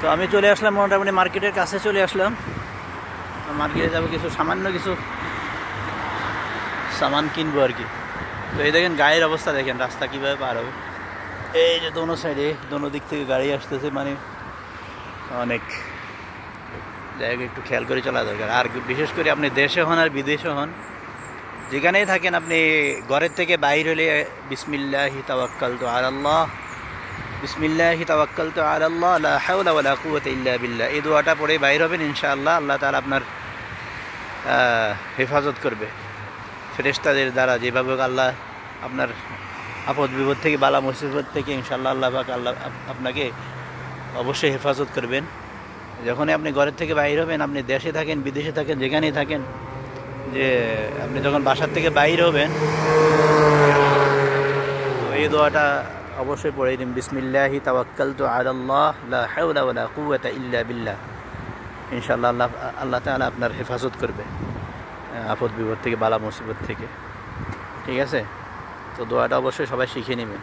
তো আমি চলে আসলাম মোটামুটি মার্কেটের কাছে চলে আসলাম। মার্কেটে যাবো, কিছু সামান্য কিছু সামান কিনবো আর কি। তো এই দেখেন গায়ের অবস্থা, দেখেন রাস্তা কীভাবে পার হবে। এই যে দোনো সাইডে দোনো দিক থেকে গাড়ি আসতেছে, মানে অনেক জায়গায় একটু খেয়াল করে চলা দরকার। আর বিশেষ করে আপনি দেশে হন আর বিদেশে হন, যেখানেই থাকেন, আপনি ঘরের থেকে বাইর হলে বিসমিল্লাহি তাওয়াক্কালতু আলাল্লাহ, বিসমিল্লাহি তাওয়াক্কালতু আলাল্লাহ লা হাওলা ওয়ালা কুওয়াতা ইল্লা বিল্লাহ, এই দোয়াটা পড়ে বাইর হবেন। ইনশাআল্লাহ আল্লাহ তাআলা আপনার হেফাজত করবে ফেরেশতাদের দ্বারা। যেভাবে আল্লাহ আপনার আপদ বিপদ থেকে, বালা মুসিবত থেকে ইনশাআল্লাহ আল্লাহ পাক আল্লাহ আপনাকে অবশ্যই হেফাজত করবেন। যখনই আপনি ঘরের থেকে বাইর হবেন, আপনি দেশে থাকেন বিদেশে থাকেন যেখানেই থাকেন, যে আপনি যখন বাসার থেকে বাইর হবেন, তো এই দোয়াটা অবশ্যই পড়ে দিন, বিসমিল্লাহি তাওয়াক্কালতু আলাল্লাহ লা হাওলা ওয়ালা কুওয়াতা ইল্লা বিল্লাহ। ইনশাআল্লাহ আল্লাহ তাআলা আপনার হেফাজত করবে আপদ বিপদ থেকে, বালা মুসিবত থেকে। ঠিক আছে, তো দোয়াটা অবশ্যই সবাই শিখে নেবেন।